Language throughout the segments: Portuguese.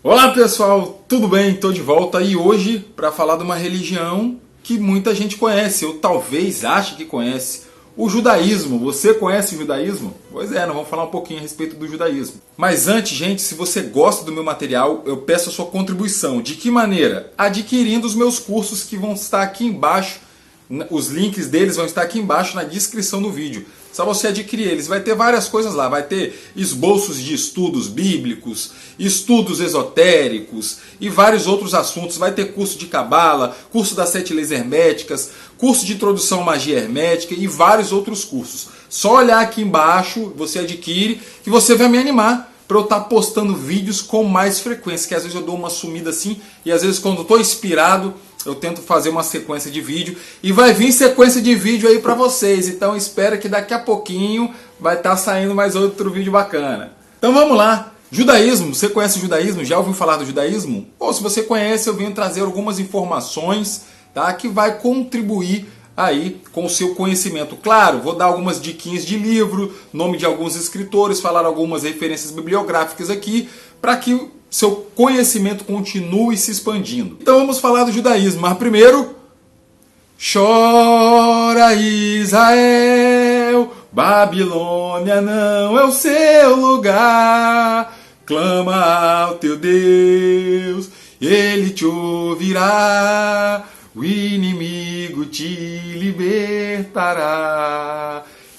Olá pessoal, tudo bem? Estou de volta e hoje para falar de uma religião que muita gente conhece, ou talvez ache que conhece, o judaísmo. Você conhece o judaísmo? Pois é, nós vamos falar um pouquinho a respeito do judaísmo. Mas antes, gente, se você gosta do meu material, eu peço a sua contribuição. De que maneira? Adquirindo os meus cursos que vão estar aqui embaixo. Os links deles vão estar aqui embaixo na descrição do vídeo. Só você adquirir eles. Vai ter várias coisas lá. Vai ter esboços de estudos bíblicos, estudos esotéricos e vários outros assuntos. Vai ter curso de cabala, curso das 7 leis herméticas, curso de introdução à magia hermética e vários outros cursos. Só olhar aqui embaixo, você adquire, que você vai me animar para eu estar postando vídeos com mais frequência. Que às vezes eu dou uma sumida assim e às vezes quando eu estou inspirado eu tento fazer uma sequência de vídeo e vai vir sequência de vídeo aí pra vocês. Então espera que daqui a pouquinho vai estar saindo mais outro vídeo bacana. Então vamos lá. Judaísmo, você conhece o judaísmo? Já ouviu falar do judaísmo? Ou se você conhece, eu venho trazer algumas informações, tá, que vai contribuir aí com o seu conhecimento. Claro, vou dar algumas diquinhas de livro, nome de alguns escritores, falar algumas referências bibliográficas aqui, para que seu conhecimento continue se expandindo. Então vamos falar do judaísmo, mas primeiro, chora Israel, Babilônia não é o seu lugar, clama ao teu Deus, ele te ouvirá, o inimigo te libertará.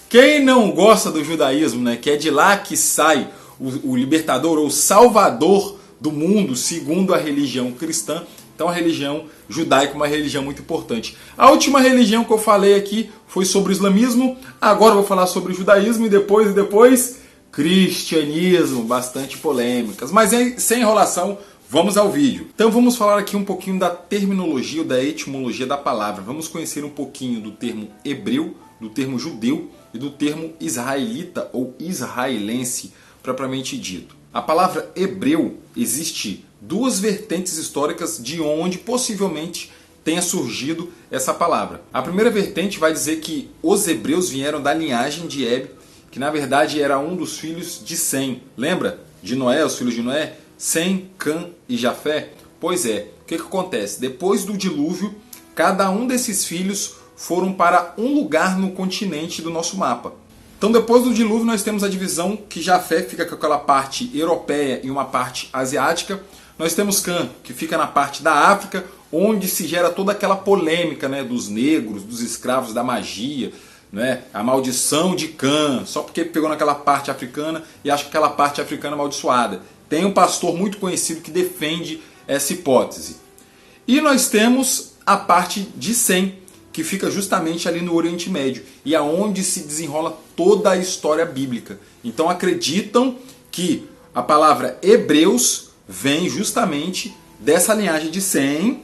Quem não gosta do judaísmo, né, que é de lá que sai o libertador ou salvador do mundo, segundo a religião cristã, então a religião judaica é uma religião muito importante. A última religião que eu falei aqui foi sobre o islamismo, agora eu vou falar sobre o judaísmo e depois cristianismo, bastante polêmicas, mas sem enrolação, vamos ao vídeo. Então vamos falar aqui um pouquinho da terminologia, da etimologia da palavra. Vamos conhecer um pouquinho do termo hebreu, do termo judeu e do termo israelita ou israelense, propriamente dito. A palavra hebreu, existe duas vertentes históricas de onde possivelmente tenha surgido essa palavra. A primeira vertente vai dizer que os hebreus vieram da linhagem de Heb, que na verdade era um dos filhos de Sem. Lembra de Noé, os filhos de Noé? Sem, Cã e Jafé? Pois é, o que acontece? Depois do dilúvio, cada um desses filhos foram para um lugar no continente do nosso mapa. Então depois do dilúvio nós temos a divisão que Jafé fica com aquela parte europeia e uma parte asiática. Nós temos Cã, que fica na parte da África, onde se gera toda aquela polêmica, né, dos negros, dos escravos, da magia, né, a maldição de Cã, só porque pegou naquela parte africana e acha que aquela parte africana é amaldiçoada. Tem um pastor muito conhecido que defende essa hipótese. E nós temos a parte de Sem, que fica justamente ali no Oriente Médio e aonde se desenrola toda a história bíblica. Então acreditam que a palavra hebreus vem justamente dessa linhagem de Sem,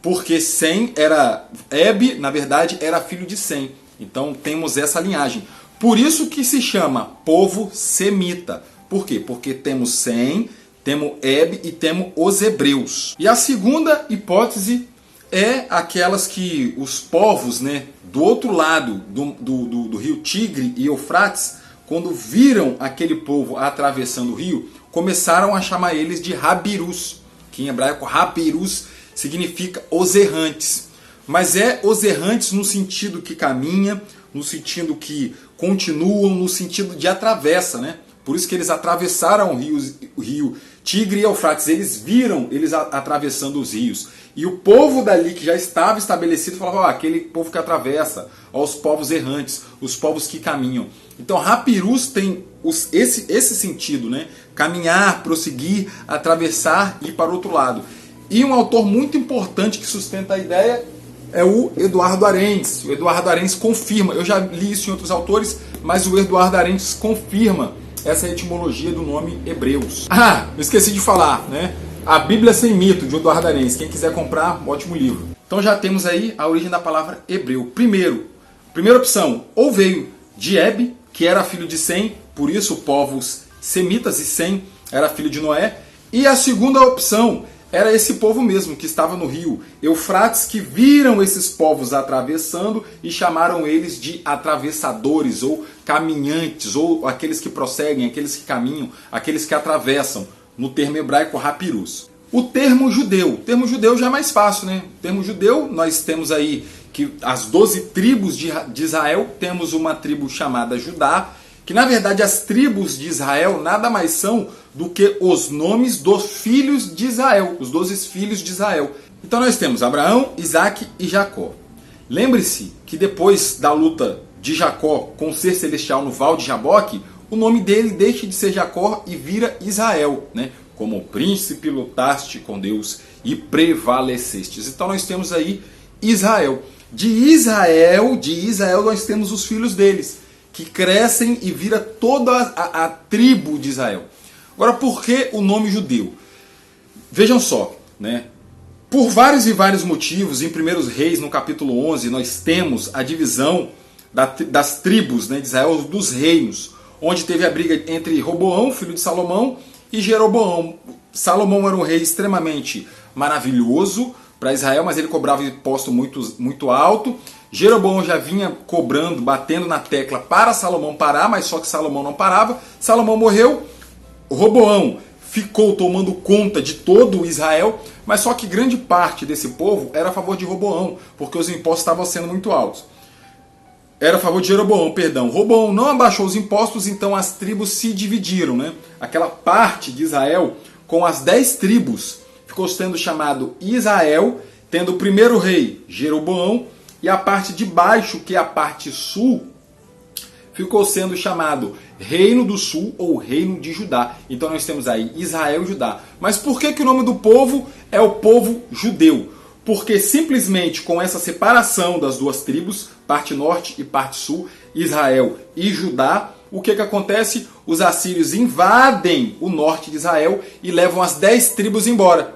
porque Sem era Heb, na verdade, era filho de Sem. Então temos essa linhagem. Por isso que se chama povo semita. Por quê? Porque temos Sem, temos Heb e temos os hebreus. E a segunda hipótese é aquelas que os povos, né, do outro lado do rio Tigre e Eufrates, quando viram aquele povo atravessando o rio, começaram a chamar eles de Rabirus, que em hebraico Rabirus significa os errantes. Mas é os errantes no sentido que caminha, no sentido que continuam, no sentido de atravessa, né? Por isso que eles atravessaram o rio Tigre e Eufrates. Eles viram eles atravessando os rios. E o povo dali que já estava estabelecido falava, aquele povo que atravessa, os povos errantes, os povos que caminham. Então Rabirus tem esse sentido, né? Caminhar, prosseguir, atravessar e ir para o outro lado. E um autor muito importante que sustenta a ideia é o Eduardo Arendt. O Eduardo Arendt confirma, eu já li isso em outros autores, mas o Eduardo Arendt confirma essa etimologia do nome hebreus. Ah, eu esqueci de falar, né? A Bíblia Sem Mito, de Eduardo Arendt. Quem quiser comprar, um ótimo livro. Então já temos aí a origem da palavra hebreu. Primeira opção, ou veio de Heb, que era filho de Sem, por isso povos semitas, e Sem era filho de Noé. E a segunda opção era esse povo mesmo, que estava no rio Eufrates, que viram esses povos atravessando e chamaram eles de atravessadores, ou caminhantes, ou aqueles que prosseguem, aqueles que caminham, aqueles que atravessam, no termo hebraico rapirus. O termo judeu já é mais fácil, né? O termo judeu, nós temos aí que as 12 tribos de Israel, temos uma tribo chamada Judá, que na verdade as tribos de Israel nada mais são do que os nomes dos filhos de Israel, os 12 filhos de Israel. Então nós temos Abraão, Isaac e Jacó. Lembre-se que depois da luta de Jacó com o ser celestial no Val de Jaboque, o nome dele deixa de ser Jacó e vira Israel, né? Como príncipe lutaste com Deus e prevalecestes. Então nós temos aí Israel. De Israel nós temos os filhos deles, que crescem e vira toda a tribo de Israel. Agora, por que o nome judeu? Vejam só, né? Por vários e vários motivos, em 1 Reis, no capítulo 11, nós temos a divisão das tribos, né, de Israel, dos reinos, onde teve a briga entre Roboão, filho de Salomão, e Jeroboão. Salomão era um rei extremamente maravilhoso para Israel, mas ele cobrava imposto muito alto. Jeroboão já vinha cobrando, batendo na tecla para Salomão parar, mas só que Salomão não parava. Salomão morreu, Roboão ficou tomando conta de todo Israel, mas só que grande parte desse povo era a favor de Roboão, porque os impostos estavam sendo muito altos. Era a favor de Jeroboão, perdão. Roboão não abaixou os impostos, então as tribos se dividiram, né? Aquela parte de Israel com as 10 tribos ficou sendo chamado Israel, tendo o primeiro rei, Jeroboão, e a parte de baixo, que é a parte sul, ficou sendo chamado Reino do Sul ou Reino de Judá. Então nós temos aí Israel e Judá. Mas por que o nome do povo é o povo judeu? Porque simplesmente com essa separação das duas tribos, parte norte e parte sul, Israel e Judá, o que acontece? Os assírios invadem o norte de Israel e levam as 10 tribos embora.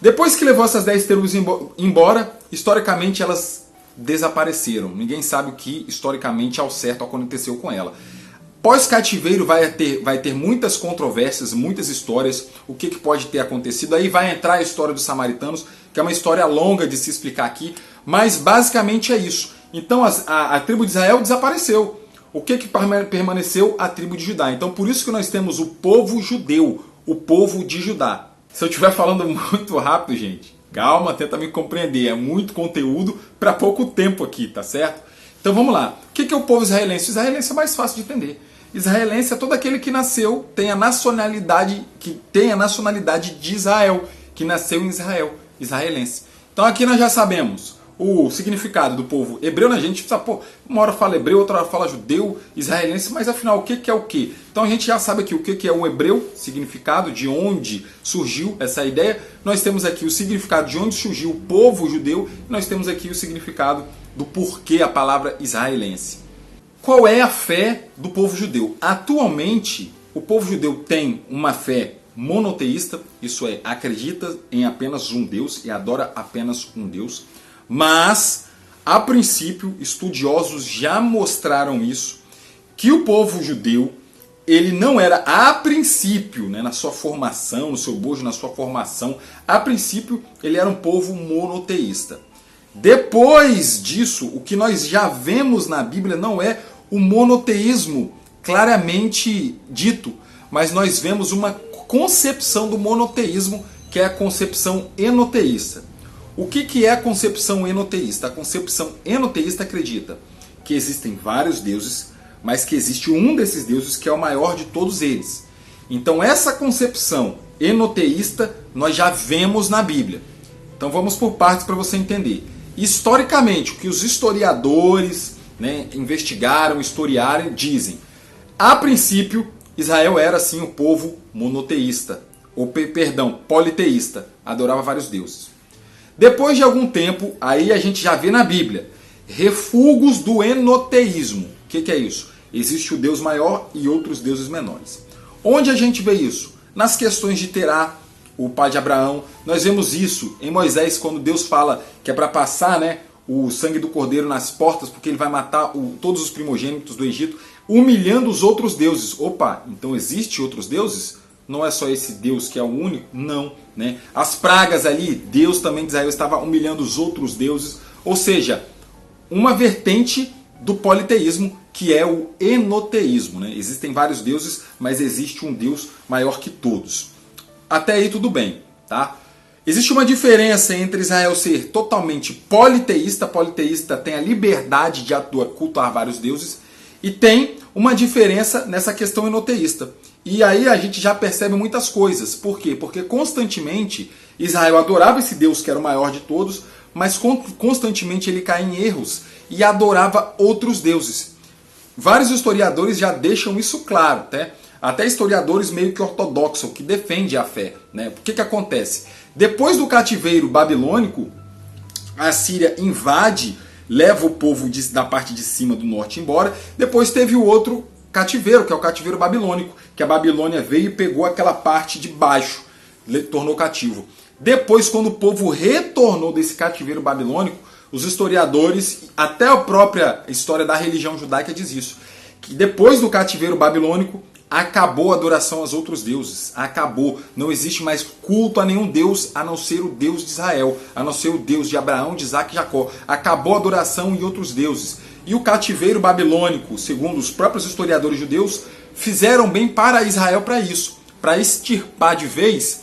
Depois que levou essas 10 tribos embora, historicamente elas desapareceram. Ninguém sabe o que historicamente ao certo aconteceu com ela. Pós-cativeiro vai ter muitas controvérsias, muitas histórias, o que pode ter acontecido. Aí vai entrar a história dos samaritanos, que é uma história longa de se explicar aqui, mas basicamente é isso. Então a tribo de Israel desapareceu. O que permaneceu? A tribo de Judá. Então por isso que nós temos o povo judeu, o povo de Judá. Se eu estiver falando muito rápido, gente, calma, tenta me compreender. É muito conteúdo para pouco tempo aqui, tá certo? Então vamos lá. O que é o povo israelense? O israelense é mais fácil de entender. Israelense é todo aquele que nasceu, tem a nacionalidade de Israel, que nasceu em Israel, israelense. Então aqui nós já sabemos o significado do povo hebreu, né? A gente precisa, uma hora fala hebreu, outra hora fala judeu, israelense, mas afinal o que é o que? Então a gente já sabe aqui o que é o hebreu, significado, de onde surgiu essa ideia. Nós temos aqui o significado de onde surgiu o povo judeu, e nós temos aqui o significado do porquê a palavra israelense. Qual é a fé do povo judeu? Atualmente, o povo judeu tem uma fé monoteísta, isso é, acredita em apenas um Deus e adora apenas um Deus. Mas, a princípio, estudiosos já mostraram isso, que o povo judeu, ele não era, a princípio, né, na sua formação, no seu bojo, na sua formação, a princípio, ele era um povo monoteísta. Depois disso, o que nós já vemos na Bíblia não é o monoteísmo claramente dito, mas nós vemos uma concepção do monoteísmo, que é a concepção enoteísta. O que é a concepção enoteísta? A concepção enoteísta acredita que existem vários deuses, mas que existe um desses deuses que é o maior de todos eles. Então essa concepção enoteísta nós já vemos na Bíblia. Então vamos por partes para você entender. Historicamente, o que os historiadores, né, investigaram, historiaram, dizem. A princípio, Israel era sim um povo monoteísta, ou politeísta, adorava vários deuses. Depois de algum tempo, aí a gente já vê na Bíblia, refugos do enoteísmo. O que é isso? Existe o Deus maior e outros deuses menores. Onde a gente vê isso? Nas questões de Terá, o pai de Abraão. Nós vemos isso em Moisés, quando Deus fala que é para passar, né, o sangue do cordeiro nas portas, porque ele vai matar todos os primogênitos do Egito, humilhando os outros deuses. Opa, então existem outros deuses? Não é só esse Deus que é o único? Não. Né? As pragas ali, Deus também de Israel estava humilhando os outros deuses. Ou seja, uma vertente do politeísmo, que é o enoteísmo. Né? Existem vários deuses, mas existe um Deus maior que todos. Até aí tudo bem. Tá? Existe uma diferença entre Israel ser totalmente politeísta. Politeísta tem a liberdade de cultuar vários deuses. E tem uma diferença nessa questão enoteísta. E aí a gente já percebe muitas coisas. Por quê? Porque constantemente Israel adorava esse Deus que era o maior de todos, mas constantemente ele caía em erros e adorava outros deuses. Vários historiadores já deixam isso claro, até historiadores meio que ortodoxos, que defendem a fé. Né? O que acontece? Depois do cativeiro babilônico, a Síria invade, leva o povo da parte de cima do norte embora. Depois teve o outro cativeiro, que é o cativeiro babilônico, que a Babilônia veio e pegou aquela parte de baixo, tornou cativo. Depois, quando o povo retornou desse cativeiro babilônico, os historiadores, até a própria história da religião judaica diz isso, que depois do cativeiro babilônico, acabou a adoração aos outros deuses. Acabou. Não existe mais culto a nenhum deus a não ser o Deus de Israel, a não ser o Deus de Abraão, de Isaac e Jacó. Acabou a adoração em outros deuses. E o cativeiro babilônico, segundo os próprios historiadores judeus, fizeram bem para Israel para isso, para extirpar de vez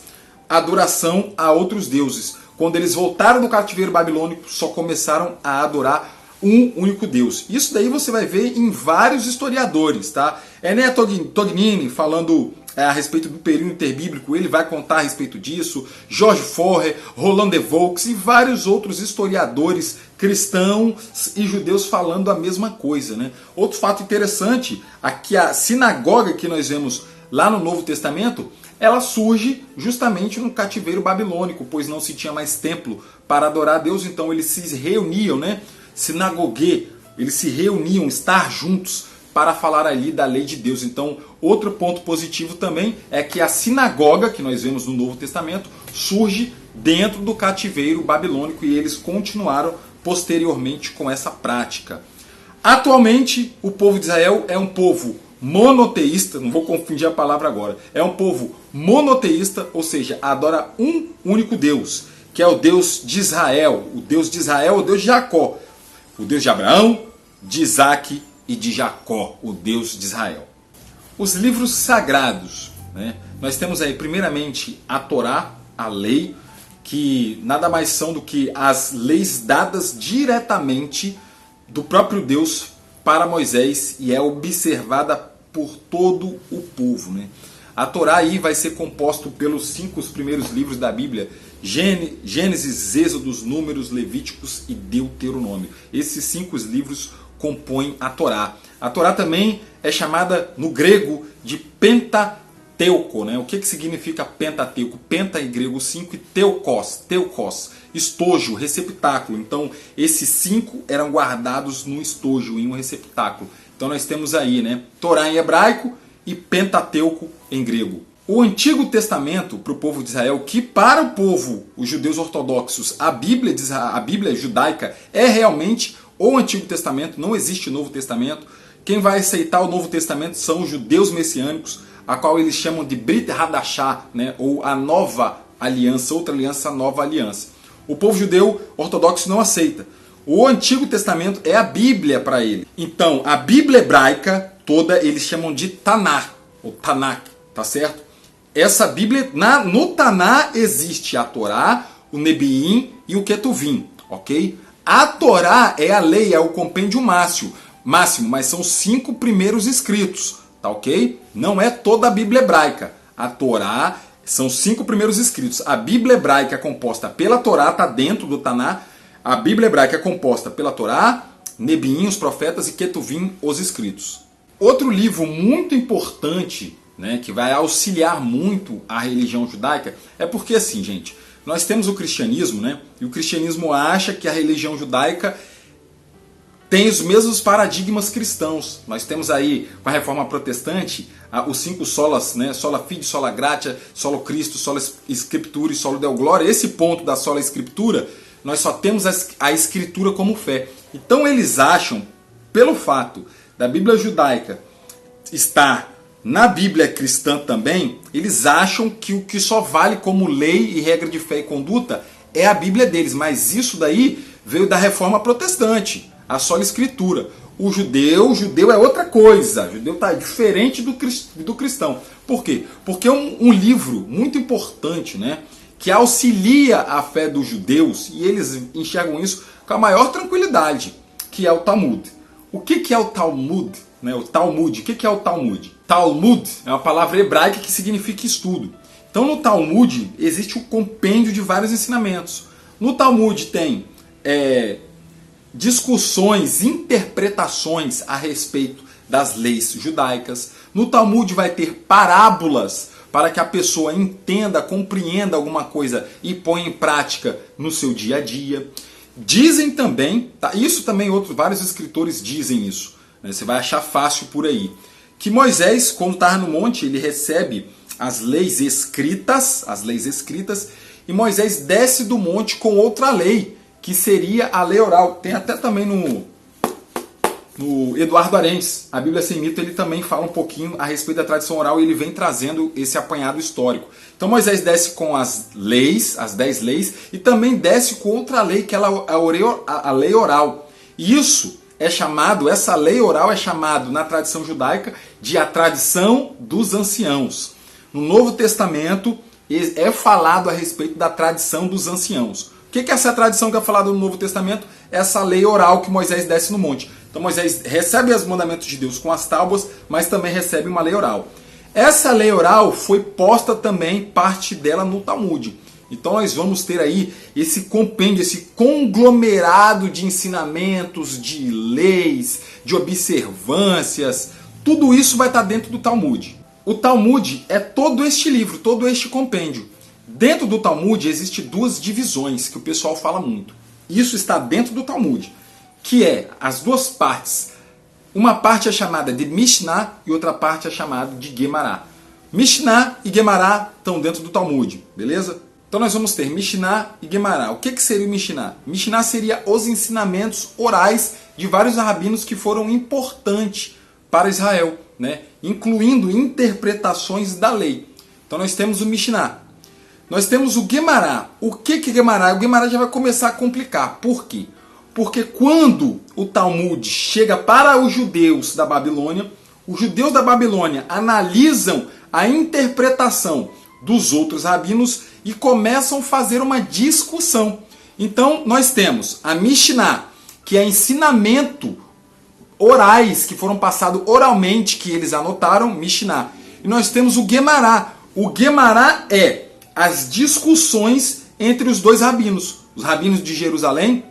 a adoração a outros deuses. Quando eles voltaram do cativeiro babilônico, só começaram a adorar um único Deus. Isso daí você vai ver em vários historiadores, tá? Enéa Tognini falando a respeito do período interbíblico, ele vai contar a respeito disso. George Forrer, Roland de Vaux e vários outros historiadores cristãos e judeus falando a mesma coisa, né? Outro fato interessante, aqui a sinagoga que nós vemos lá no Novo Testamento, ela surge justamente no cativeiro babilônico, pois não se tinha mais templo para adorar a Deus, então eles se reuniam, né? Sinagogue, eles se reuniam, estar juntos para falar ali da lei de Deus. Então, outro ponto positivo também é que a sinagoga, que nós vemos no Novo Testamento, surge dentro do cativeiro babilônico e eles continuaram posteriormente com essa prática. Atualmente, o povo de Israel é um povo monoteísta, não vou confundir a palavra agora, é um povo monoteísta, ou seja, adora um único Deus, que é o Deus de Israel. O Deus de Israel é o Deus de Jacó, o Deus de Abraão, de Isaac e de Jacó, o Deus de Israel. Os livros sagrados, né? Nós temos aí primeiramente a Torá, a lei, que nada mais são do que as leis dadas diretamente do próprio Deus para Moisés e é observada por todo o povo. Né? A Torá aí vai ser composto pelos 5 primeiros livros da Bíblia, Gênesis, Êxodos, Números, Levíticos e Deuteronômio. Esses 5 livros compõem a Torá. A Torá também é chamada no grego de Pentateuco. Né? O que significa Pentateuco? Penta em grego 5 e teukos, estojo, receptáculo. Então esses 5 eram guardados num estojo, em um receptáculo. Então nós temos aí, né, Torá em hebraico e Pentateuco em grego. O Antigo Testamento para o povo de Israel, que para o povo, os judeus ortodoxos, a Bíblia judaica é realmente o Antigo Testamento, não existe Novo Testamento. Quem vai aceitar o Novo Testamento são os judeus messiânicos, a qual eles chamam de Brit Hadashah, né, ou a nova aliança, outra aliança, a nova aliança. O povo judeu ortodoxo não aceita. O Antigo Testamento é a Bíblia para ele. Então, a Bíblia hebraica toda eles chamam de Tanakh, ou Tanakh, tá certo? Essa Bíblia, no Tanakh existe a Torá, o Nebiim e o Ketuvim, ok? A Torá é a lei, é o compêndio máximo, mas são 5 primeiros escritos, tá ok? Não é toda a Bíblia hebraica. A Torá são 5 primeiros escritos. A Bíblia hebraica é composta pela Torá, está dentro do Tanakh. A Bíblia hebraica é composta pela Torá, Nebiim, os profetas e Ketuvim, os escritos. Outro livro muito importante, né, que vai auxiliar muito a religião judaica, é porque assim, gente, nós temos o cristianismo, né, e o cristianismo acha que a religião judaica tem os mesmos paradigmas cristãos. Nós temos aí, com a reforma protestante, os 5 solas, né? Sola Fide, Sola Gratia, Solo Cristo, Sola Scriptura e Solo Deo Gloria. Esse ponto da Sola Escritura, nós só temos a Escritura como fé. Então eles acham, pelo fato da Bíblia judaica estar Na Bíblia cristã também, eles acham que o que só vale como lei e regra de fé e conduta é a Bíblia deles, mas isso daí veio da Reforma Protestante, a sola Escritura. O judeu é outra coisa, o judeu está diferente do cristão. Por quê? Porque é um livro muito importante, né, que auxilia a fé dos judeus, e eles enxergam isso com a maior tranquilidade, que é o Talmud. O que é o Talmud? O Talmud. O que é o Talmud? Talmud é uma palavra hebraica que significa estudo. Então no Talmud existe um compêndio de vários ensinamentos. No Talmud tem discussões, interpretações a respeito das leis judaicas. No Talmud vai ter parábolas para que a pessoa entenda, compreenda alguma coisa e ponha em prática no seu dia a dia. Dizem também, tá, isso também vários escritores dizem isso, né, você vai achar fácil por aí, que Moisés, quando estava no monte, ele recebe as leis escritas, e Moisés desce do monte com outra lei, que seria a lei oral. Tem até também no Eduardo Arendes, a Bíblia Sem Mito, ele também fala um pouquinho a respeito da tradição oral e ele vem trazendo esse apanhado histórico. Então Moisés desce com as leis, as 10 leis, e também desce com outra lei, que é a lei oral. E isso é chamado, essa lei oral é chamado na tradição judaica de a tradição dos anciãos. No Novo Testamento é falado a respeito da tradição dos anciãos. O que é essa tradição que é falada no Novo Testamento? Essa lei oral que Moisés desce no monte. Então Moisés recebe os mandamentos de Deus com as tábuas, mas também recebe uma lei oral. Essa lei oral foi posta também, parte dela, no Talmud. Então nós vamos ter aí esse compêndio, esse conglomerado de ensinamentos, de leis, de observâncias. Tudo isso vai estar dentro do Talmud. O Talmud é todo este livro, todo este compêndio. Dentro do Talmud existem duas divisões que o pessoal fala muito. Isso está dentro do Talmud, que é as duas partes. Uma parte é chamada de Mishnah e outra parte é chamada de Gemara. Mishnah e Gemara estão dentro do Talmud, beleza? Então nós vamos ter Mishnah e Gemara. O que seria o Mishnah? Mishnah seria os ensinamentos orais de vários rabinos que foram importantes para Israel, né? Incluindo interpretações da lei. Então nós temos o Mishnah. Nós temos o Gemara. O que é Gemara? O Gemara já vai começar a complicar. Por quê? Porque quando o Talmud chega para os judeus da Babilônia, os judeus da Babilônia analisam a interpretação dos outros rabinos e começam a fazer uma discussão. Então nós temos a Mishnah, que é ensinamento orais que foram passados oralmente, que eles anotaram, Mishnah. E nós temos o Gemara. O Gemara é as discussões entre os dois rabinos. Os rabinos de Jerusalém,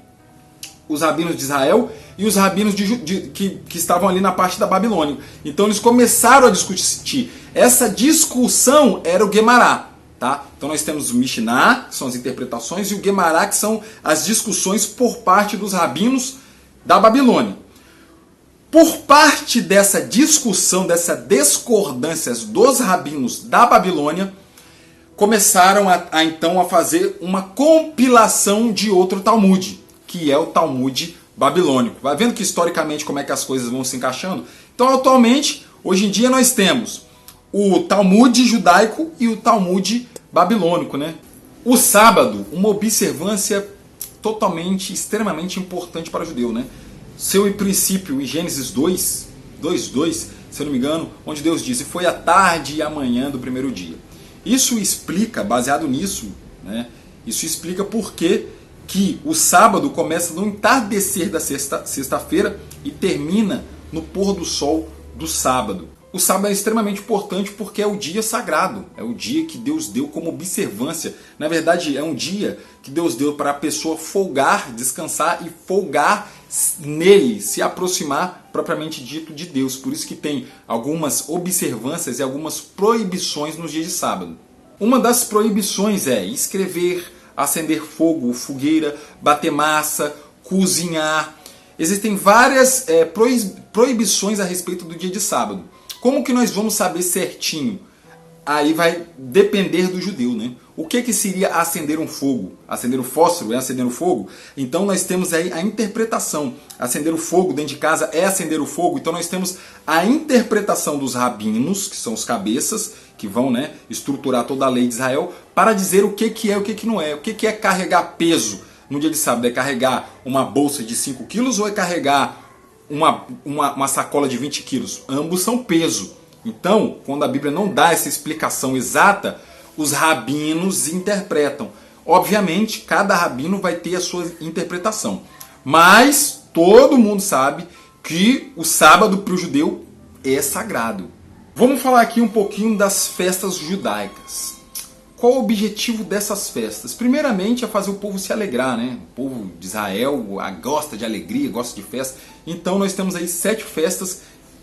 os rabinos de Israel e os rabinos que estavam ali na parte da Babilônia. Então eles começaram a discutir. Essa discussão era o Gemara. Tá? Então nós temos o Mishnah, que são as interpretações, e o Gemara, que são as discussões por parte dos rabinos da Babilônia. Por parte dessa discussão, dessa discordância dos rabinos da Babilônia, começaram então a fazer uma compilação de outro Talmud, que é o Talmud babilônico. Vai vendo que historicamente como é que as coisas vão se encaixando? Então atualmente, hoje em dia nós temos o Talmud judaico e o Talmud babilônico, né? O sábado, uma observância totalmente, extremamente importante para o judeu, né? Seu princípio em Gênesis 2:2, se eu não me engano, onde Deus diz: "E foi a tarde e a manhã do primeiro dia". Isso explica, baseado nisso, né? Isso explica por que o sábado começa no entardecer da sexta-feira e termina no pôr do sol do sábado. O sábado é extremamente importante porque é o dia sagrado, é o dia que Deus deu como observância. Na verdade, é um dia que Deus deu para a pessoa folgar, descansar e folgar nele, se aproximar propriamente dito de Deus. Por isso que tem algumas observâncias e algumas proibições nos dias de sábado. Uma das proibições é escrever, acender fogo, fogueira, bater massa, cozinhar. Existem várias proibições a respeito do dia de sábado. Como que nós vamos saber certinho aí vai depender do judeu, né? O que seria acender um fogo? Acender o fósforo é acender o fogo? Então nós temos aí a interpretação. Acender o fogo dentro de casa é acender o fogo. Então nós temos a interpretação dos rabinos, que são os cabeças, que vão, né, estruturar toda a lei de Israel, para dizer o que é e o que não é. O que é carregar peso no dia de sábado? É carregar uma bolsa de 5 quilos ou é carregar uma sacola de 20 quilos? Ambos são peso. Então, quando a Bíblia não dá essa explicação exata, os rabinos interpretam. Obviamente, cada rabino vai ter a sua interpretação. Mas todo mundo sabe que o sábado para o judeu é sagrado. Vamos falar aqui um pouquinho das festas judaicas. Qual o objetivo dessas festas? Primeiramente é fazer o povo se alegrar, né? O povo de Israel gosta de alegria, gosta de festa. Então nós temos aí 7 festas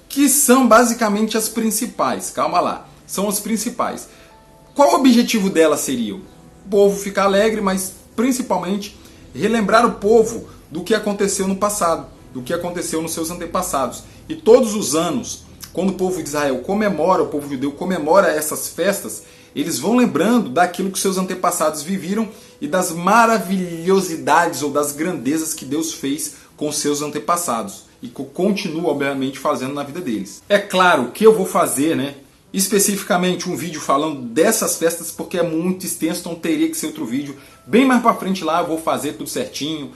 que são basicamente as principais. Calma lá, são as principais. Qual o objetivo delas seria? O povo ficar alegre, mas principalmente relembrar o povo do que aconteceu no passado, do que aconteceu nos seus antepassados. E todos os anos, quando o povo de Israel comemora, o povo judeu comemora essas festas, eles vão lembrando daquilo que seus antepassados viveram e das maravilhosidades ou das grandezas que Deus fez com seus antepassados e continua, obviamente, fazendo na vida deles. É claro que eu vou fazer, né, especificamente um vídeo falando dessas festas porque é muito extenso, então teria que ser outro vídeo. Bem mais pra frente lá eu vou fazer tudo certinho.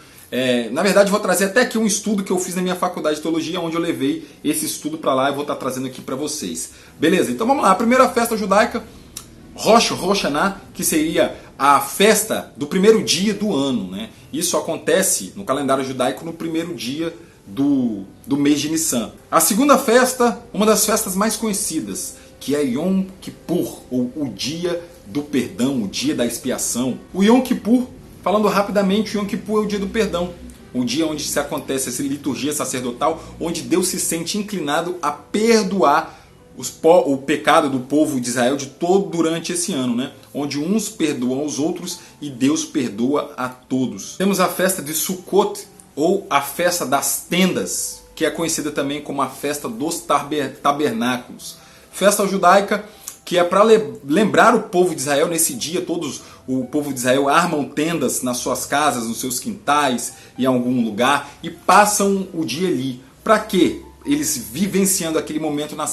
Na verdade eu vou trazer até aqui um estudo que eu fiz na minha faculdade de teologia, onde eu levei esse estudo para lá e vou estar trazendo aqui para vocês. Beleza? Então vamos lá. A primeira festa judaica, Rosh Hashanah, que seria a festa do primeiro dia do ano, né? Isso acontece no calendário judaico no primeiro dia do mês de Nissan. A segunda festa, uma das festas mais conhecidas, que é Yom Kippur, ou o dia do perdão, o dia da expiação. O Yom Kippur, falando rapidamente, o Yom Kippur é o dia do perdão. O dia onde se acontece essa liturgia sacerdotal, onde Deus se sente inclinado a perdoar o pecado do povo de Israel durante esse ano, né? Onde uns perdoam os outros e Deus perdoa a todos. Temos a festa de Sukkot, ou a festa das tendas, que é conhecida também como a festa dos tabernáculos. Festa judaica que é para lembrar o povo de Israel nesse dia. O povo de Israel armam tendas nas suas casas, nos seus quintais, em algum lugar, e passam o dia ali. Para quê? Eles vivenciando aquele momento na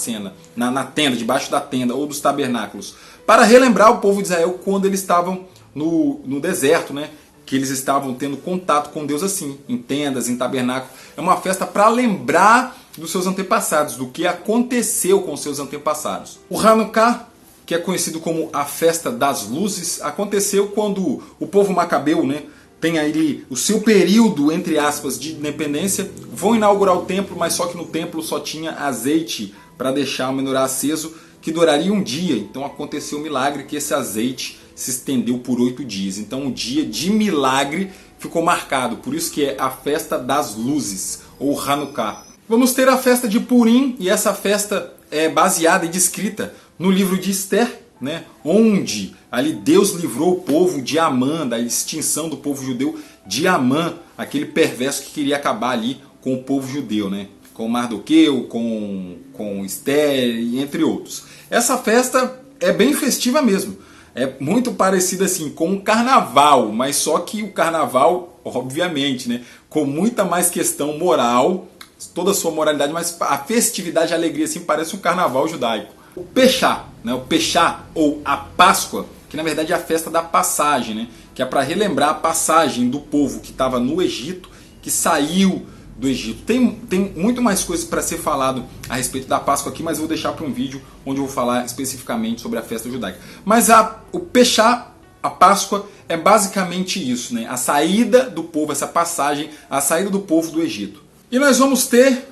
tenda, debaixo da tenda ou dos tabernáculos, para relembrar o povo de Israel quando eles estavam no deserto, né? Que eles estavam tendo contato com Deus assim, em tendas, em tabernáculos. É uma festa para lembrar dos seus antepassados, do que aconteceu com seus antepassados. O Hanukkah, que é conhecido como a festa das luzes, aconteceu quando o povo macabeu, né, tem aí o seu período, entre aspas, de independência, vão inaugurar o templo, mas só que no templo só tinha azeite para deixar o menorá aceso, que duraria um dia. Então aconteceu um milagre que esse azeite se estendeu por 8 dias. Então um dia de milagre ficou marcado, por isso que é a festa das luzes, ou Hanukkah. Vamos ter a festa de Purim, e essa festa é baseada e descrita no livro de Esther, né, onde ali Deus livrou o povo de Amã, da extinção do povo judeu de Amã, aquele perverso que queria acabar ali com o povo judeu, né, com Mardoqueu, com Esther e entre outros. Essa festa é bem festiva mesmo, é muito parecida assim com o carnaval, mas só que o carnaval, obviamente, né, com muita mais questão moral, toda a sua moralidade, mas a festividade, a alegria assim parece um carnaval judaico. O Peshá, né, o Peshá ou a Páscoa, que na verdade é a festa da passagem, né, que é para relembrar a passagem do povo que estava no Egito, que saiu do Egito. Tem muito mais coisas para ser falado a respeito da Páscoa aqui, mas eu vou deixar para um vídeo onde eu vou falar especificamente sobre a festa judaica. Mas o Peshá, a Páscoa, é basicamente isso, né, a saída do povo, essa passagem, a saída do povo do Egito. E nós vamos ter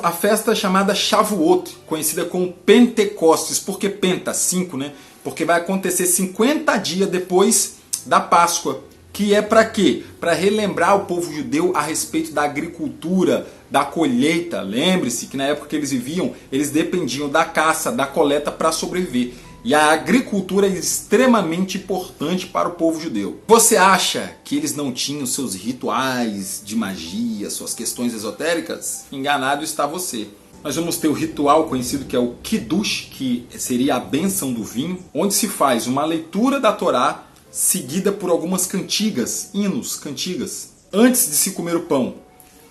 a festa chamada Shavuot, conhecida como Pentecostes. Por que Penta? 5, né? Porque vai acontecer 50 dias depois da Páscoa. Que é para quê? Para relembrar o povo judeu a respeito da agricultura, da colheita. Lembre-se que na época que eles viviam, eles dependiam da caça, da coleta para sobreviver. E a agricultura é extremamente importante para o povo judeu. Você acha que eles não tinham seus rituais de magia, suas questões esotéricas? Enganado está você. Nós vamos ter o ritual conhecido que é o Kiddush, que seria a bênção do vinho, onde se faz uma leitura da Torá seguida por algumas cantigas, hinos, cantigas. Antes de se comer o pão,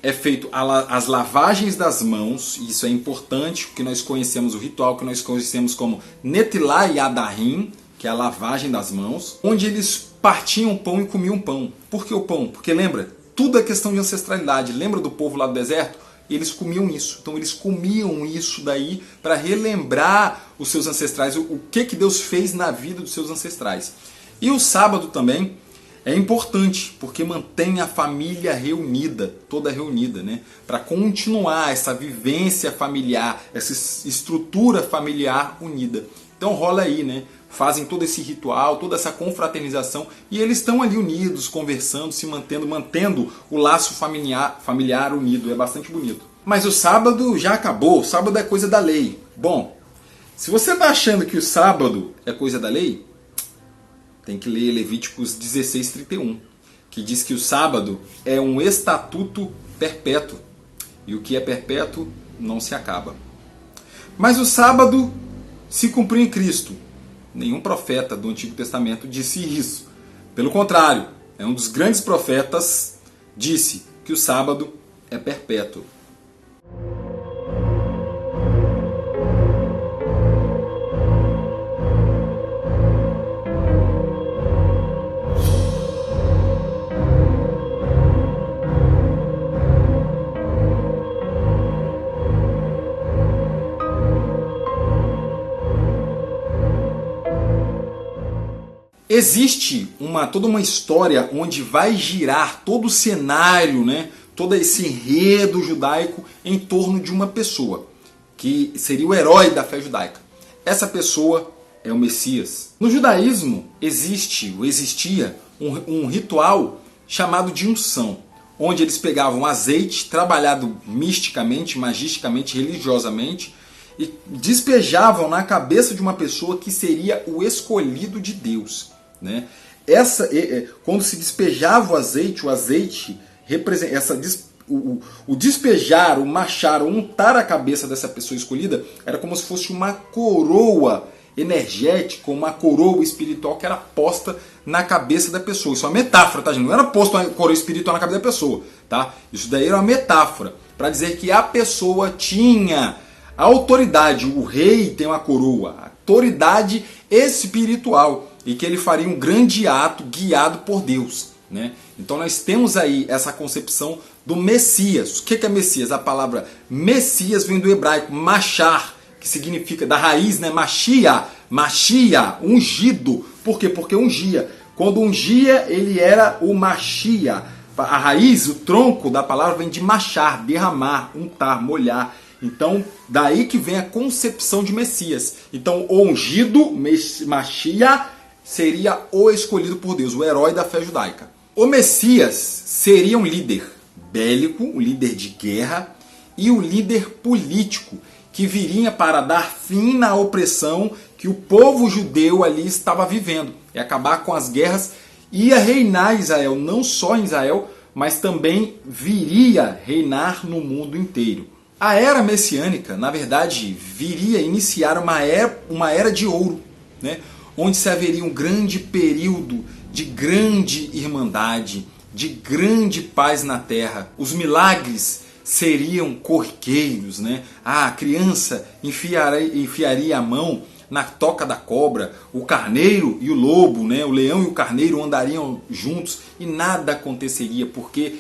é feito as lavagens das mãos, e isso é importante, porque nós conhecemos o ritual que nós conhecemos como Netilá Yadahim, que é a lavagem das mãos, onde eles partiam o pão e comiam pão. Por que o pão? Porque lembra, tudo é questão de ancestralidade. Lembra do povo lá do deserto? Eles comiam isso. Então eles comiam isso daí para relembrar os seus ancestrais, o que Deus fez na vida dos seus ancestrais. E o sábado também é importante, porque mantém a família reunida, toda reunida, né? Para continuar essa vivência familiar, essa estrutura familiar unida. Então rola aí, né? Fazem todo esse ritual, toda essa confraternização, e eles estão ali unidos, conversando, se mantendo o laço familiar unido. É bastante bonito. Mas o sábado já acabou, o sábado é coisa da lei. Bom, se você está achando que o sábado é coisa da lei, tem que ler Levíticos 16:31, que diz que o sábado é um estatuto perpétuo, e o que é perpétuo não se acaba. Mas o sábado se cumpriu em Cristo. Nenhum profeta do Antigo Testamento disse isso. Pelo contrário, um dos grandes profetas disse que o sábado é perpétuo. Existe toda uma história onde vai girar todo o cenário, né, todo esse enredo judaico em torno de uma pessoa, que seria o herói da fé judaica. Essa pessoa é o Messias. No judaísmo existia um ritual chamado de unção, onde eles pegavam azeite, trabalhado misticamente, magisticamente, religiosamente, e despejavam na cabeça de uma pessoa que seria o escolhido de Deus. Né? Quando se despejava o azeite representa o despejar, o machar, o untar a cabeça dessa pessoa escolhida era como se fosse uma coroa energética, uma coroa espiritual que era posta na cabeça da pessoa. Isso é uma metáfora, tá, gente? Não era posto uma coroa espiritual na cabeça da pessoa, tá? Isso daí era uma metáfora para dizer que a pessoa tinha a autoridade. O rei tem uma coroa, a autoridade espiritual, e que ele faria um grande ato guiado por Deus. Né? Então nós temos aí essa concepção do Messias. O que é Messias? A palavra Messias vem do hebraico machar, que significa da raiz, né? Machia, ungido. Por quê? Porque ungia. Quando ungia, ele era o machia. A raiz, o tronco da palavra vem de machar, derramar, untar, molhar. Então, daí que vem a concepção de Messias. Então, o ungido, machia, seria o escolhido por Deus, o herói da fé judaica. O Messias seria um líder bélico, um líder de guerra e um líder político que viria para dar fim na opressão que o povo judeu ali estava vivendo e acabar com as guerras. Ia reinar Israel, não só em Israel, mas também viria reinar no mundo inteiro. A era messiânica, na verdade, viria iniciar uma era de ouro, né? Onde se haveria um grande período de grande irmandade, de grande paz na terra. Os milagres seriam corriqueiros, né? A criança enfiaria a mão na toca da cobra, o carneiro e o lobo, né? O leão e o carneiro andariam juntos e nada aconteceria, porque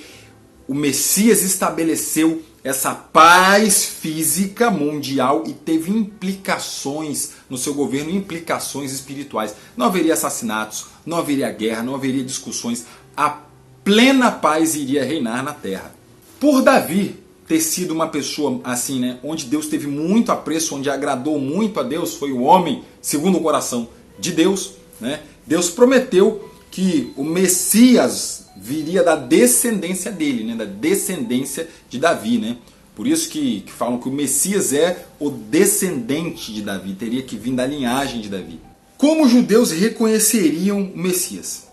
o Messias estabeleceu essa paz física mundial e teve implicações no seu governo, implicações espirituais. Não haveria assassinatos, não haveria guerra, não haveria discussões. A plena paz iria reinar na terra. Por Davi ter sido uma pessoa assim, né, onde Deus teve muito apreço, onde agradou muito a Deus, foi o homem segundo o coração de Deus, né? Deus prometeu que o Messias viria da descendência dele, né? Da descendência de Davi, né? Por isso que falam que o Messias é o descendente de Davi, teria que vir da linhagem de Davi. Como os judeus reconheceriam o Messias?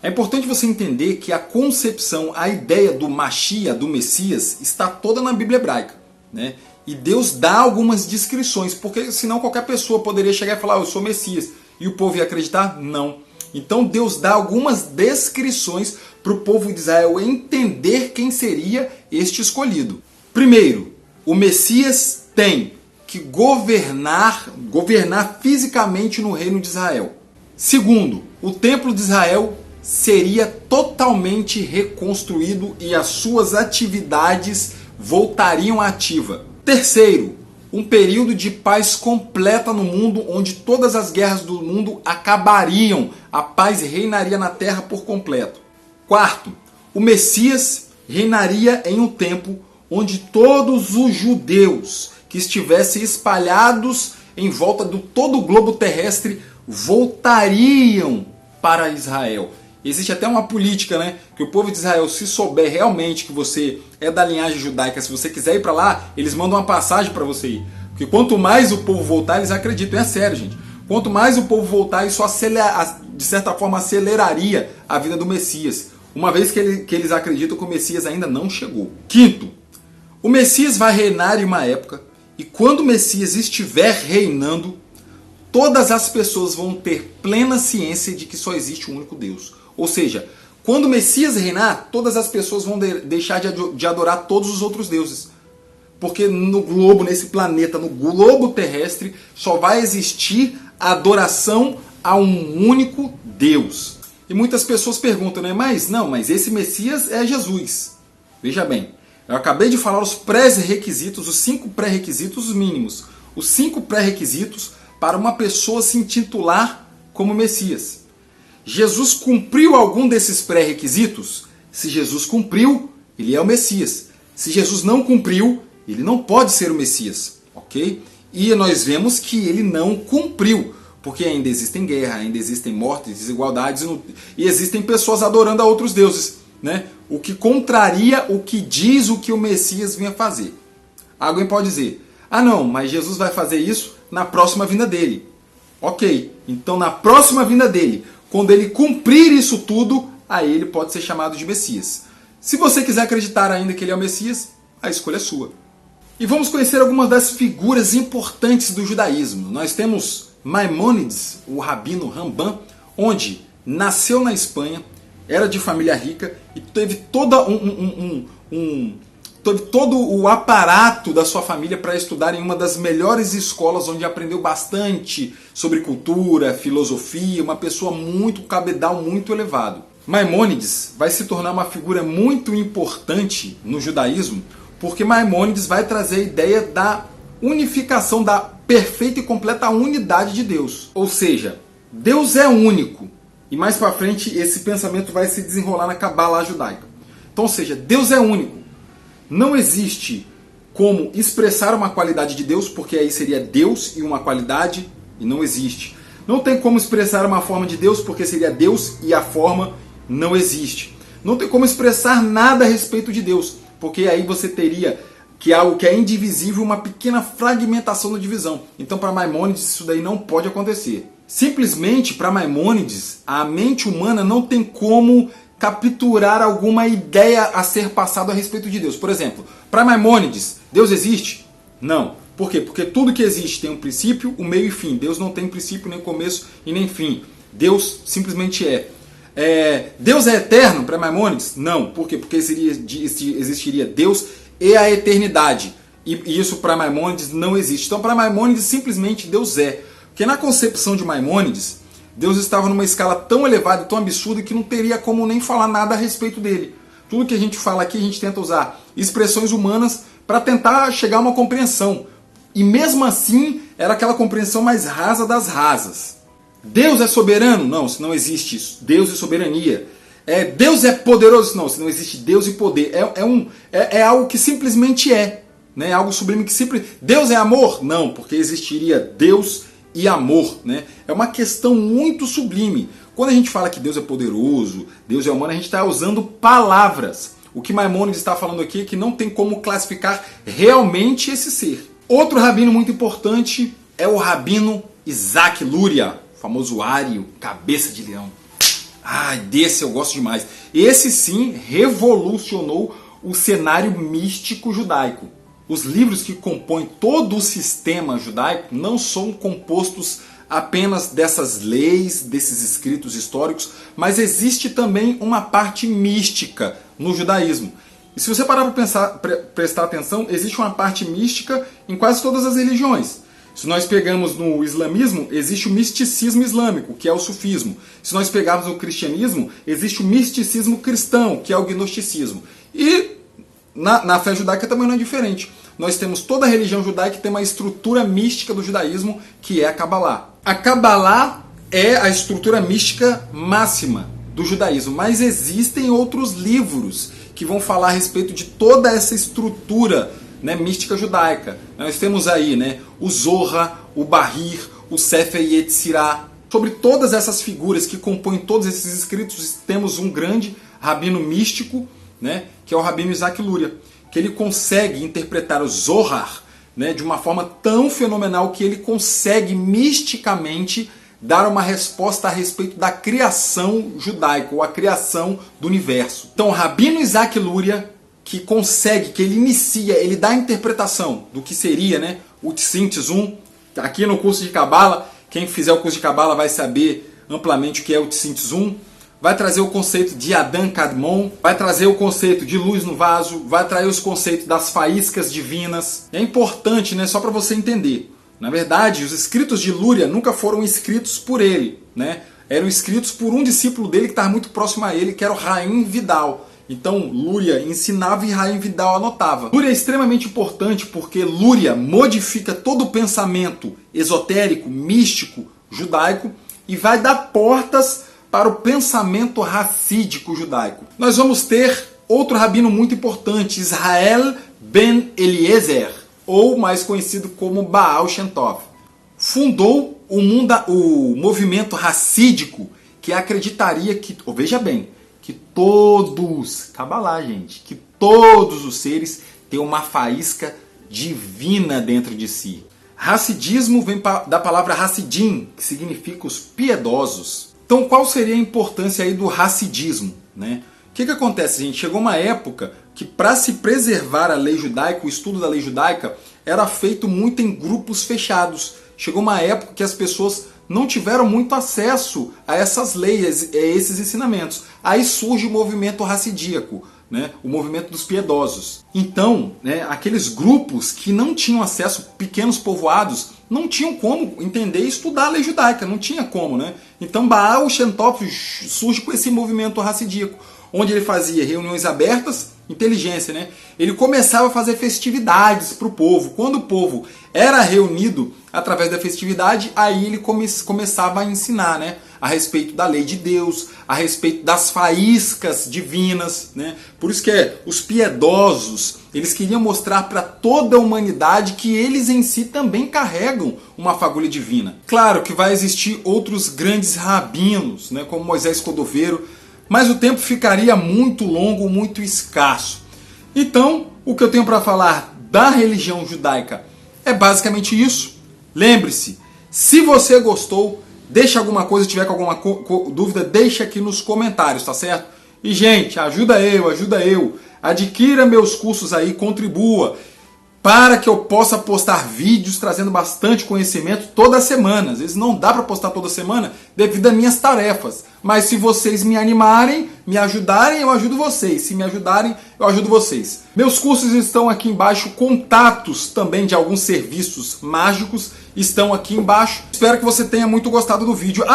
É importante você entender que a concepção, a ideia do Machia, do Messias, está toda na Bíblia hebraica, né? E Deus dá algumas descrições, porque senão qualquer pessoa poderia chegar e falar, eu sou Messias, e o povo ia acreditar? Não. Então Deus dá algumas descrições para o povo de Israel entender quem seria este escolhido. Primeiro, o Messias tem que governar fisicamente no reino de Israel. Segundo, o templo de Israel seria totalmente reconstruído e as suas atividades voltariam ativa. Terceiro, um período de paz completa no mundo, onde todas as guerras do mundo acabariam, a paz reinaria na terra por completo. Quarto, o Messias reinaria em um tempo onde todos os judeus que estivessem espalhados em volta de todo o globo terrestre voltariam para Israel. Existe até uma política, né? Que o povo de Israel, se souber realmente que você é da linhagem judaica, se você quiser ir para lá, eles mandam uma passagem para você ir. Porque quanto mais o povo voltar, eles acreditam. É sério, gente. Quanto mais o povo voltar, isso de certa forma aceleraria a vida do Messias. Uma vez que eles acreditam que o Messias ainda não chegou. Quinto, o Messias vai reinar em uma época, e quando o Messias estiver reinando, todas as pessoas vão ter plena ciência de que só existe um único Deus. Ou seja, quando o Messias reinar, todas as pessoas vão deixar de adorar todos os outros deuses. Porque no globo, nesse planeta, no globo terrestre, só vai existir a adoração a um único Deus. E muitas pessoas perguntam, né? Mas esse Messias é Jesus. Veja bem, eu acabei de falar os pré-requisitos, os 5 pré-requisitos mínimos. Os 5 pré-requisitos para uma pessoa se intitular como Messias. Jesus cumpriu algum desses pré-requisitos? Se Jesus cumpriu, ele é o Messias. Se Jesus não cumpriu, ele não pode ser o Messias, ok? E nós vemos que ele não cumpriu, porque ainda existem guerra, ainda existem mortes, desigualdades, e existem pessoas adorando a outros deuses, né? O que contraria o que diz o que o Messias vinha fazer. Alguém pode dizer, mas Jesus vai fazer isso na próxima vinda dele. Ok, então na próxima vinda dele, quando ele cumprir isso tudo, aí ele pode ser chamado de Messias. Se você quiser acreditar ainda que ele é o Messias, a escolha é sua. E vamos conhecer algumas das figuras importantes do judaísmo. Nós temos Maimônides, o rabino Rambam, onde nasceu na Espanha, era de família rica e teve todo o aparato da sua família para estudar em uma das melhores escolas, onde aprendeu bastante sobre cultura, filosofia, uma pessoa muito cabedal, muito elevado. Maimônides vai se tornar uma figura muito importante no judaísmo, porque Maimônides vai trazer a ideia da unificação, da perfeita e completa unidade de Deus. Ou seja, Deus é único. E mais para frente esse pensamento vai se desenrolar na Cabala judaica. Então, ou seja, Deus é único. Não existe como expressar uma qualidade de Deus, porque aí seria Deus e uma qualidade, e não existe. Não tem como expressar uma forma de Deus, porque seria Deus e a forma, não existe. Não tem como expressar nada a respeito de Deus, porque aí você teria que algo que é indivisível, uma pequena fragmentação da divisão. Então, para Maimônides, isso daí não pode acontecer. Simplesmente, para Maimônides, a mente humana não tem como capturar alguma ideia a ser passada a respeito de Deus. Por exemplo, para Maimônides, Deus existe? Não. Por quê? Porque tudo que existe tem um princípio, um meio e fim. Deus não tem princípio, nem começo e nem fim. Deus simplesmente é. Deus é eterno para Maimônides? Não. Por quê? Porque existiria Deus e a eternidade. E isso para Maimônides não existe. Então, para Maimônides, simplesmente Deus é. Porque na concepção de Maimônides, Deus estava numa escala tão elevada e tão absurda que não teria como nem falar nada a respeito dele. Tudo que a gente fala aqui, a gente tenta usar expressões humanas para tentar chegar a uma compreensão. E mesmo assim, era aquela compreensão mais rasa das rasas. Deus é soberano? Não, se não existe isso. Deus e soberania. Deus é poderoso? Não, se não existe Deus e poder. É algo que simplesmente é. Né? Algo sublime que simplesmente... Deus é amor? Não, porque existiria Deus e amor, né? É uma questão muito sublime. Quando a gente fala que Deus é poderoso, Deus é humano, a gente está usando palavras. O que Maimônides está falando aqui é que não tem como classificar realmente esse ser. Outro rabino muito importante é o rabino Isaac Luria, famoso Ário, cabeça de leão. Desse eu gosto demais. Esse sim revolucionou o cenário místico judaico. Os livros que compõem todo o sistema judaico não são compostos apenas dessas leis, desses escritos históricos, mas existe também uma parte mística no judaísmo. E se você parar para prestar atenção, existe uma parte mística em quase todas as religiões. Se nós pegamos no islamismo, existe o misticismo islâmico, que é o sufismo. Se nós pegarmos no cristianismo, existe o misticismo cristão, que é o gnosticismo. E na fé judaica também não é diferente. Nós temos toda a religião judaica que tem uma estrutura mística do judaísmo, que é a Kabbalah. A Kabbalah é a estrutura mística máxima do judaísmo, mas existem outros livros que vão falar a respeito de toda essa estrutura, né, mística judaica. Nós temos aí, né, o Zohar, o Bahir, o Sefer Yetzirah. Sobre todas essas figuras que compõem todos esses escritos, temos um grande rabino místico, né, que é o rabino Isaac Luria, que ele consegue interpretar o Zohar, né, de uma forma tão fenomenal que ele consegue misticamente dar uma resposta a respeito da criação judaica, ou a criação do universo. Então, o rabino Isaac Luria, que consegue, que ele inicia, ele dá a interpretação do que seria, né, o Tzitzim Tzum. Aqui no curso de Cabala, quem fizer o curso de Cabala vai saber amplamente o que é o Tzitzim Tzum. Vai trazer o conceito de Adam Kadmon, vai trazer o conceito de luz no vaso, vai trazer os conceitos das faíscas divinas. É importante, né, só para você entender. Na verdade, os escritos de Luria nunca foram escritos por ele, né? Eram escritos por um discípulo dele que estava muito próximo a ele, que era o Haim Vidal. Então, Luria ensinava e Haim Vidal anotava. Luria é extremamente importante porque Luria modifica todo o pensamento esotérico, místico, judaico e vai dar portas para o pensamento racídico judaico. Nós vamos ter outro rabino muito importante, Israel ben Eliezer, ou mais conhecido como Baal Shem Tov. Fundou o movimento racídico que acreditaria que, veja bem, que todos, Kabbalah, gente, que todos os seres têm uma faísca divina dentro de si. Hassidismo vem da palavra Hassidim, que significa os piedosos. Então, qual seria a importância aí do hassidismo, né? O que acontece, gente? Chegou uma época que, para se preservar a lei judaica, o estudo da lei judaica, era feito muito em grupos fechados. Chegou uma época que as pessoas não tiveram muito acesso a essas leis, a esses ensinamentos. Aí surge o movimento hassidíaco, né? O movimento dos piedosos. Então, né, aqueles grupos que não tinham acesso, pequenos povoados, não tinham como entender e estudar a lei judaica, não tinha como, né? Então Baal Shem Tov surge com esse movimento hassidíaco, onde ele fazia reuniões abertas, inteligência, né? Ele começava a fazer festividades para o povo. Quando o povo era reunido através da festividade, aí ele começava a ensinar, né, a respeito da lei de Deus, a respeito das faíscas divinas, né? Por isso que os piedosos, eles queriam mostrar para toda a humanidade que eles em si também carregam uma fagulha divina. Claro que vai existir outros grandes rabinos, né, como Moisés Cordovero, mas o tempo ficaria muito longo, muito escasso. Então, o que eu tenho para falar da religião judaica é basicamente isso. Lembre-se, se você gostou, deixa alguma coisa, tiver com alguma dúvida, deixa aqui nos comentários, tá certo? E, gente, ajuda eu. Adquira meus cursos aí, contribua, para que eu possa postar vídeos trazendo bastante conhecimento toda semana. Às vezes não dá para postar toda semana devido às minhas tarefas. Mas se vocês me animarem, me ajudarem, eu ajudo vocês. Se me ajudarem, eu ajudo vocês. Meus cursos estão aqui embaixo. Contatos também de alguns serviços mágicos estão aqui embaixo. Espero que você tenha muito gostado do vídeo.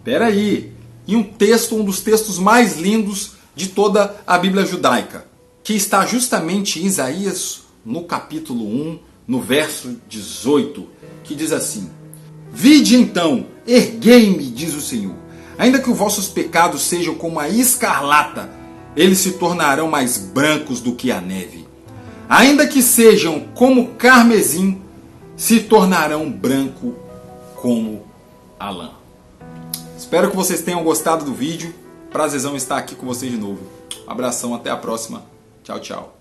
Pera aí. E um dos textos mais lindos de toda a Bíblia judaica, que está justamente em Isaías, no capítulo 1, no verso 18, que diz assim: Vide então, erguei-me, diz o Senhor, ainda que os vossos pecados sejam como a escarlata, eles se tornarão mais brancos do que a neve. Ainda que sejam como carmesim, se tornarão branco como a lã. Espero que vocês tenham gostado do vídeo. Prazerzão estar aqui com vocês de novo. Um abração, até a próxima. Tchau, tchau.